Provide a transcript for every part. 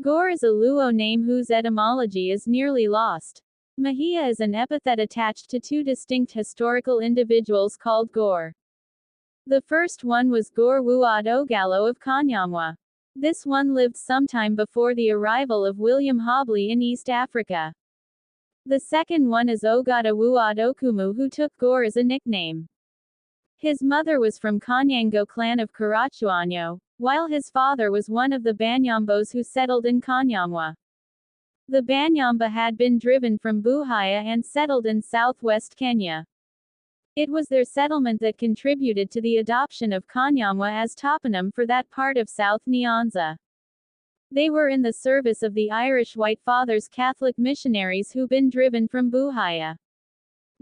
Gor is a Luo name whose etymology is nearly lost. Mahia is an epithet attached to two distinct historical individuals called Gor. The first one was Gor Wuad Ogallo of Kanyamwa. This one lived sometime before the arrival of William Hobley in East Africa. The second one is Ogata Wuad Okumu, who took Gor as a nickname. His mother was from Kanyango clan of Karachuanyo, while his father was one of the Banyambos who settled in Kanyamwa. The Banyamba had been driven from Buhaya and settled in southwest Kenya. It was their settlement that contributed to the adoption of Kanyamwa as toponym for that part of South Nyanza. They were in the service of the Irish White Fathers Catholic missionaries who'd been driven from Buhaya.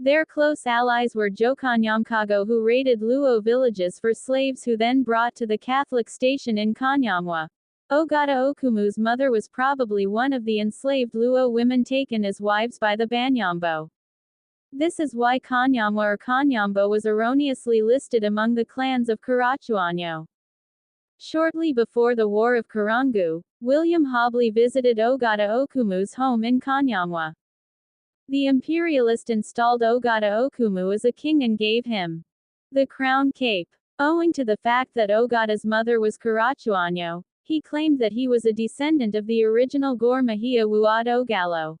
Their close allies were Jokanyamkago, who raided Luo villages for slaves who then brought to the Catholic station in Kanyamwa. Ogata Okumu's mother was probably one of the enslaved Luo women taken as wives by the Banyambo. This is why Kanyamwa or Kanyambo was erroneously listed among the clans of Karachuanyo. Shortly before the War of Karangu, William Hobley visited Ogata Okumu's home in Kanyamwa. The imperialist installed Ogata Okumu as a king and gave him the crown cape. Owing to the fact that Ogata's mother was Karachuanyo, he claimed that he was a descendant of the original Gor Mahia Wuad Ogallo.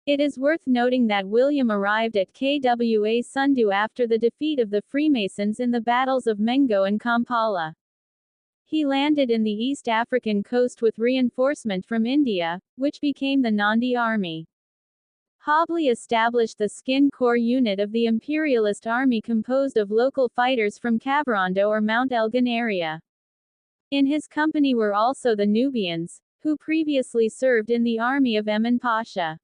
It is worth noting that William arrived at Kwa Sundu after the defeat of the Freemasons in the battles of Mengo and Kampala. He landed in the East African coast with reinforcement from India, which became the Nandi Army. Hobley established the Skin Corps unit of the imperialist army composed of local fighters from Kavirondo or Mount Elgin area. In his company were also the Nubians, who previously served in the army of Emin Pasha.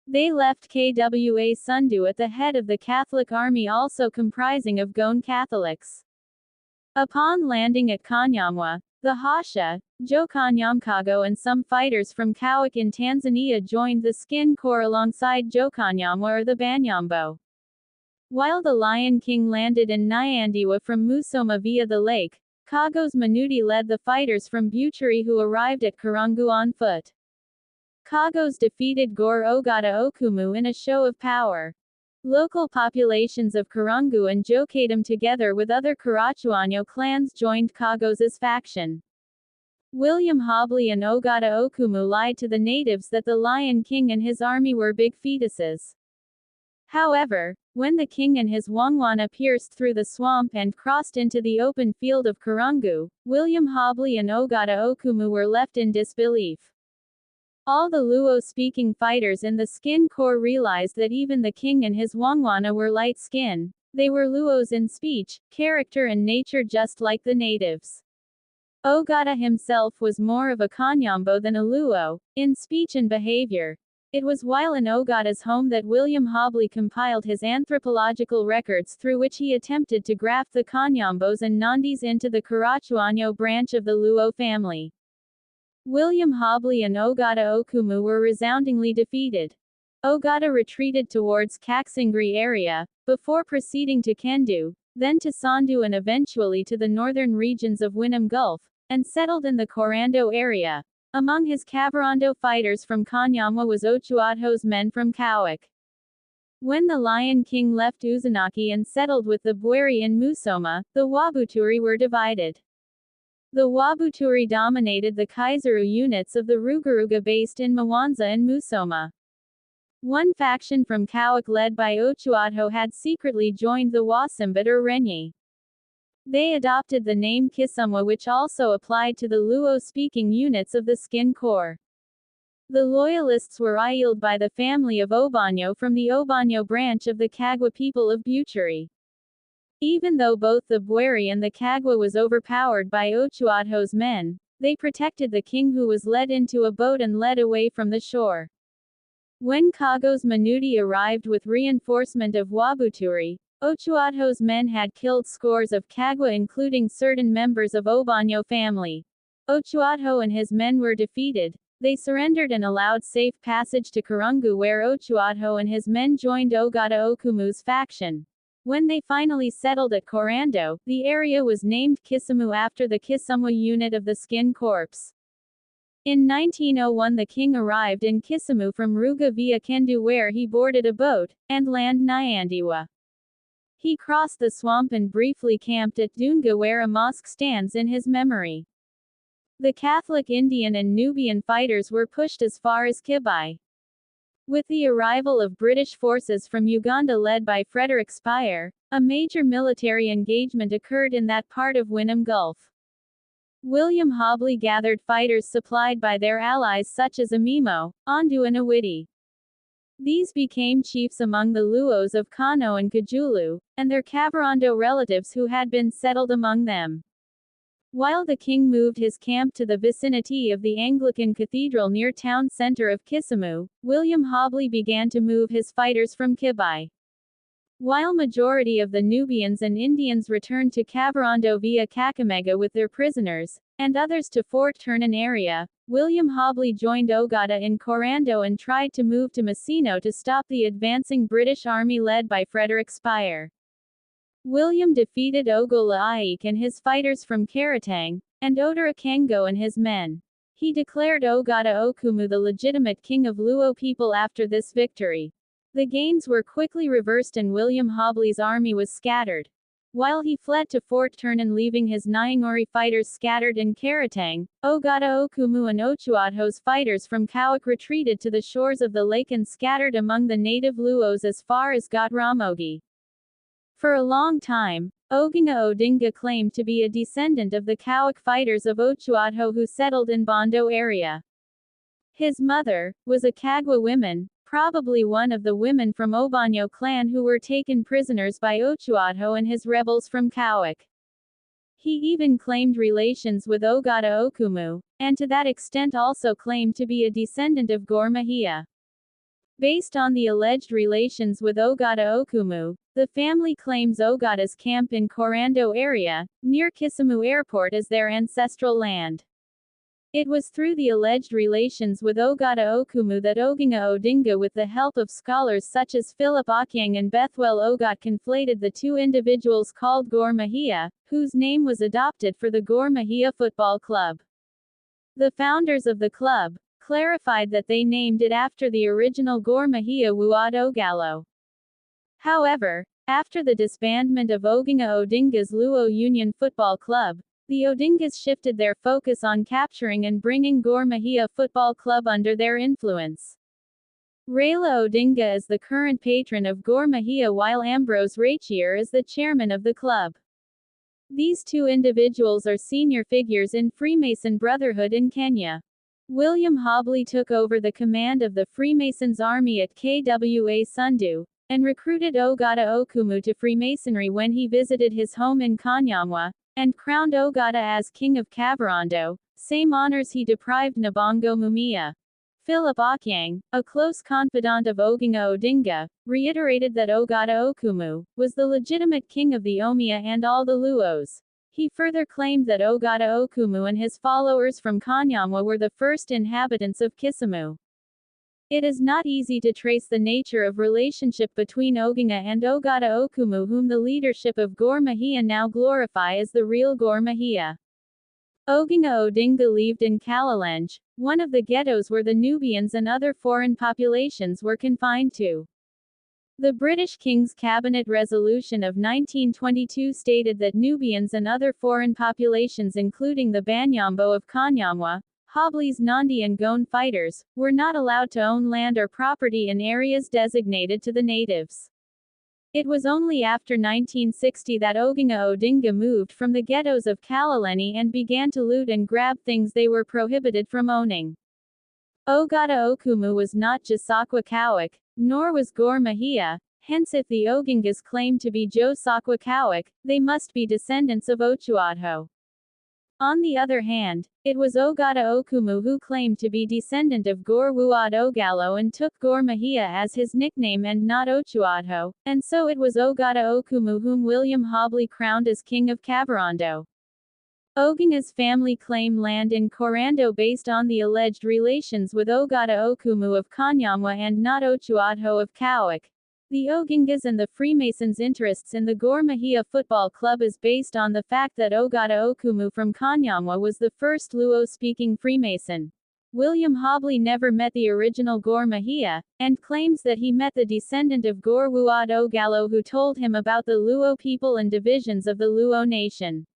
They left Kwa Sundu at the head of the Catholic army, also comprising of Goan Catholics. Upon landing at Kanyamwa, the Hasha, Jokanyamkago and some fighters from Kawak in Tanzania joined the Skin Corps alongside Jokanyamwa or the Banyambo. While the Lion King landed in Nyandiwa from Musoma via the lake, Kagos Manuti led the fighters from Butchery who arrived at Karangu on foot. Kagos defeated Gor Ogata Okumu in a show of power. Local populations of Karangu and Jokadam together with other Karachuanyo clans joined Kagos's faction. William Hobley and Ogata Okumu lied to the natives that the Lion King and his army were big fetuses. However, when the king and his Wangwana pierced through the swamp and crossed into the open field of Karangu, William Hobley and Ogata Okumu were left in disbelief. All the Luo-speaking fighters in the Skin Corps realized that even the king and his Wangwana were light-skinned. They were Luos in speech, character and nature just like the natives. Ogata himself was more of a Kanyambo than a Luo, in speech and behavior. It was while in Ogata's home that William Hobley compiled his anthropological records through which he attempted to graft the Kanyambos and Nandis into the Karachuanyo branch of the Luo family. William Hobley and Ogata Okumu were resoundingly defeated. Ogata retreated towards Kaksingri area, before proceeding to Kendu, then to Sandu and eventually to the northern regions of Winam Gulf, and settled in the Korando area. Among his Kavirondo fighters from Kanyamwa was Ochuadho's men from Kawak. When the Lion King left Uzanaki and settled with the Bweri in Musoma, the Wabuturi were divided. The Wabuturi dominated the Kaizeru units of the Rugaruga based in Mwanza and Musoma. One faction from Kawak led by Ochuadho had secretly joined the Wasimbat or Renyi. They adopted the name Kisumwa, which also applied to the Luo-speaking units of the Skin Corps. The Loyalists were aided by the family of Obanyo from the Obanyo branch of the Kagwa people of Butchery. Even though both the Bweri and the Kagwa was overpowered by Ochuadho's men, they protected the king, who was led into a boat and led away from the shore. When Kagos Manuti arrived with reinforcement of Wabuturi, Ochuadho's men had killed scores of Kagwa, including certain members of Obanyo family. Ochuadho and his men were defeated. They surrendered and allowed safe passage to Karangu, where Ochuadho and his men joined Ogata Okumu's faction. When they finally settled at Korando, the area was named Kisumu after the Kisumwa unit of the Skin Corps. In 1901 the king arrived in Kisumu from Ruga via Kendu where he boarded a boat, and landed Nyandiwa. He crossed the swamp and briefly camped at Dunga where a mosque stands in his memory. The Catholic Indian and Nubian fighters were pushed as far as Kibai. With the arrival of British forces from Uganda led by Frederick Speyer, a major military engagement occurred in that part of Wynnum Gulf. William Hobley gathered fighters supplied by their allies such as Amimo, Ondu and Awiti. These became chiefs among the Luos of Kano and Kajulu, and their Kavirondo relatives who had been settled among them. While the king moved his camp to the vicinity of the Anglican cathedral near town center of Kisumu, William Hobley began to move his fighters from Kibai. While majority of the Nubians and Indians returned to Kavirondo via Kakamega with their prisoners, and others to Fort Turnan area, William Hobley joined Ogata in Korando and tried to move to Masino to stop the advancing British army led by Frederick Speyer. William defeated Ogola Aik and his fighters from Karatang, and Odara Kengo and his men. He declared Ogata Okumu the legitimate king of Luo people after this victory. The gains were quickly reversed and William Hobley's army was scattered. While he fled to Fort Turnan leaving his Nyangori fighters scattered in Karatang, Ogata Okumu and Ochuadho's fighters from Kawak retreated to the shores of the lake and scattered among the native Luos as far as Gotramogi. For a long time, Oginga Odinga claimed to be a descendant of the Kawak fighters of Ochuadho who settled in Bondo area. His mother was a Kagwa woman, probably one of the women from Obanyo clan who were taken prisoners by Ochuadho and his rebels from Kawak. He even claimed relations with Ogata Okumu, and to that extent also claimed to be a descendant of Gor Mahia. Based on the alleged relations with Ogata Okumu, the family claims Ogata's camp in Korando area, near Kisumu Airport as their ancestral land. It was through the alleged relations with Ogata Okumu that Oginga Odinga with the help of scholars such as Philip Okyang and Bethwell Ogot conflated the two individuals called Gor Mahia, whose name was adopted for the Gor Mahia Football Club. The founders of the club clarified that they named it after the original Gor Mahia Wuad Ogalo. However, after the disbandment of Oginga Odinga's Luo Union Football Club, the Odingas shifted their focus on capturing and bringing Gor Mahia Football Club under their influence. Raila Odinga is the current patron of Gor Mahia while Ambrose Rachier is the chairman of the club. These two individuals are senior figures in Freemason Brotherhood in Kenya. William Hobley took over the command of the Freemasons' army at Kwa Sundu, and recruited Ogata Okumu to Freemasonry when he visited his home in Kanyamwa, and crowned Ogata as king of Kavirondo, same honors he deprived Nabongo Mumia. Philip Okyang, a close confidant of Oginga Odinga, reiterated that Ogata Okumu was the legitimate king of the Omia and all the Luos. He further claimed that Ogata Okumu and his followers from Kanyamwa were the first inhabitants of Kisumu. It is not easy to trace the nature of relationship between Oginga and Ogata Okumu, whom the leadership of Gor Mahia now glorify as the real Gor Mahia. Oginga Odinga lived in Kalalange, one of the ghettos where the Nubians and other foreign populations were confined to. The British King's Cabinet Resolution of 1922 stated that Nubians and other foreign populations including the Banyambo of Kanyamwa, Hobley's Nandi and Goan fighters, were not allowed to own land or property in areas designated to the natives. It was only after 1960 that Oginga Odinga moved from the ghettos of Kalaleni and began to loot and grab things they were prohibited from owning. Ogata Okumu was not Josakwa Kawak, nor was Gor Mahia, hence if the Ogingas claim to be Josakwa Kawak, they must be descendants of Ochuadho. On the other hand, it was Ogata Okumu who claimed to be descendant of Gor Wuad Ogalo and took Gor Mahia as his nickname and not Ochuadho, and so it was Ogata Okumu whom William Hobley crowned as king of Kavirondo. Oginga's family claim land in Korando based on the alleged relations with Ogata Okumu of Kanyamwa and not Ochuadho of Kawak. The Ogingas and the Freemasons' interests in the Gor Mahia Football Club is based on the fact that Ogata Okumu from Kanyamwa was the first Luo-speaking Freemason. William Hobley never met the original Gor Mahia, and claims that he met the descendant of Gor Wuad Ogallo who told him about the Luo people and divisions of the Luo nation.